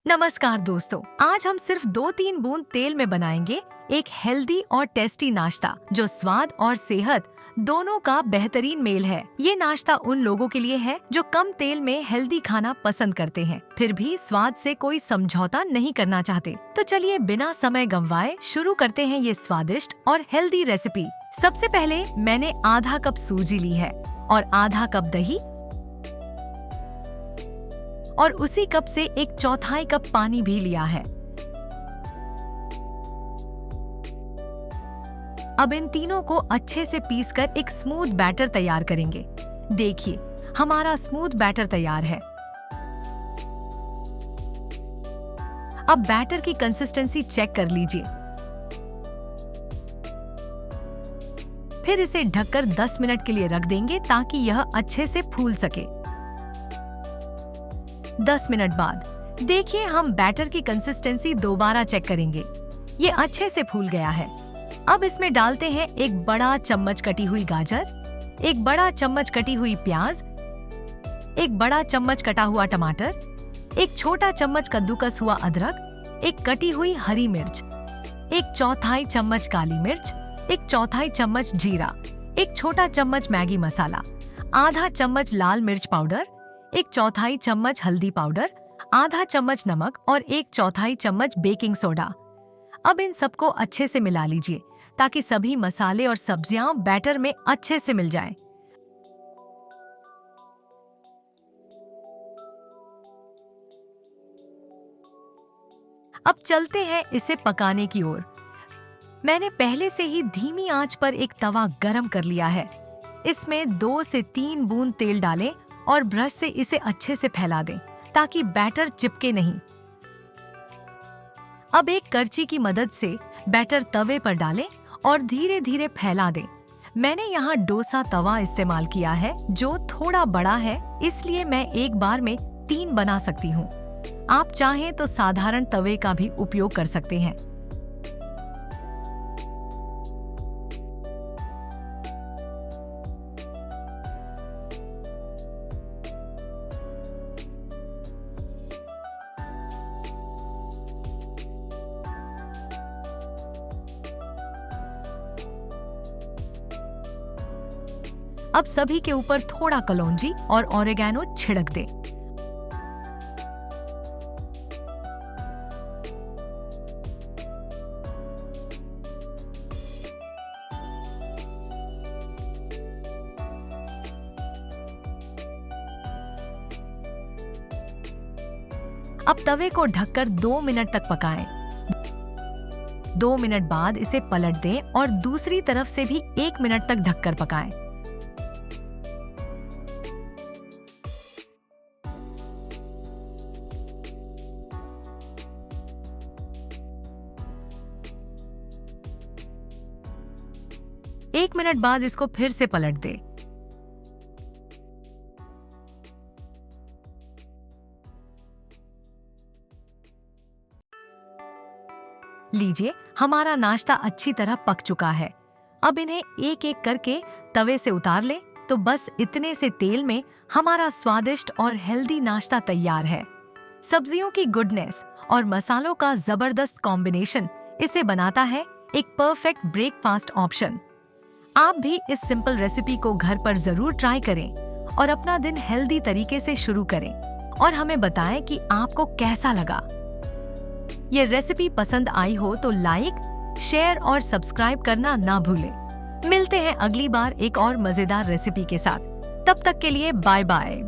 नमस्कार दोस्तों, आज हम सिर्फ 2-3 बूंद तेल में बनाएंगे एक हेल्दी और टेस्टी नाश्ता जो स्वाद और सेहत दोनों का बेहतरीन मेल है। ये नाश्ता उन लोगों के लिए है जो कम तेल में हेल्दी खाना पसंद करते हैं, फिर भी स्वाद से कोई समझौता नहीं करना चाहते। तो चलिए बिना समय गंवाए शुरू करते हैं ये स्वादिष्ट और हेल्दी रेसिपी। सबसे पहले मैंने आधा कप सूजी ली है और आधा कप दही और उसी कप से 1/4 कप पानी भी लिया है। अब इन तीनों को अच्छे से पीसकर एक स्मूथ बैटर तैयार करेंगे। देखिए, हमारा स्मूथ बैटर तैयार है। अब बैटर की कंसिस्टेंसी चेक कर लीजिए। फिर इसे ढककर 10 मिनट के लिए रख देंगे ताकि यह अच्छे से फूल सके। 10 मिनट बाद देखिए, हम बैटर की कंसिस्टेंसी दोबारा चेक करेंगे। ये अच्छे से फूल गया है। अब इसमें डालते हैं एक बड़ा चम्मच कटी हुई गाजर, एक बड़ा चम्मच कटी हुई प्याज, एक बड़ा चम्मच कटा हुआ टमाटर, एक छोटा चम्मच कद्दूकस हुआ अदरक, एक कटी हुई हरी मिर्च, 1/4 चम्मच काली मिर्च, 1/4 चम्मच जीरा, एक छोटा चम्मच मैगी मसाला, आधा चम्मच लाल मिर्च पाउडर, 1/4 चम्मच हल्दी पाउडर, आधा चम्मच नमक और 1/4 चम्मच बेकिंग सोडा। अब इन सबको अच्छे से मिला लीजिए ताकि सभी मसाले और सब्जियां बैटर में अच्छे से मिल जाएं। अब चलते हैं इसे पकाने की ओर। मैंने पहले से ही धीमी आंच पर एक तवा गरम कर लिया है। इसमें 2 से 3 बूंद तेल डालें और ब्रश से इसे अच्छे से फैला दें ताकि बैटर चिपके नहीं। अब एक करछी की मदद से बैटर तवे पर डालें और धीरे धीरे फैला दें। मैंने यहाँ डोसा तवा इस्तेमाल किया है जो थोड़ा बड़ा है, इसलिए मैं एक बार में 3 बना सकती हूँ। आप चाहें तो साधारण तवे का भी उपयोग कर सकते हैं। अब सभी के ऊपर थोड़ा कलौंजी और ओरेगानो छिड़क दें। अब तवे को ढककर 2 मिनट तक पकाएं। 2 मिनट बाद इसे पलट दें और दूसरी तरफ से भी 1 मिनट तक ढककर पकाएं। एक मिनट बाद इसको फिर से पलट दें। लीजिए, हमारा नाश्ता अच्छी तरह पक चुका है। अब इन्हें एक एक करके तवे से उतार लें। तो बस इतने से तेल में हमारा स्वादिष्ट और हेल्दी नाश्ता तैयार है। सब्जियों की गुडनेस और मसालों का जबरदस्त कॉम्बिनेशन इसे बनाता है एक परफेक्ट ब्रेकफास्ट ऑप्शन। आप भी इस सिंपल रेसिपी को घर पर जरूर ट्राई करें और अपना दिन हेल्दी तरीके से शुरू करें और हमें बताएं कि आपको कैसा लगा। ये रेसिपी पसंद आई हो तो लाइक, शेयर और सब्सक्राइब करना ना भूलें। मिलते हैं अगली बार एक और मजेदार रेसिपी के साथ। तब तक के लिए बाय बाय।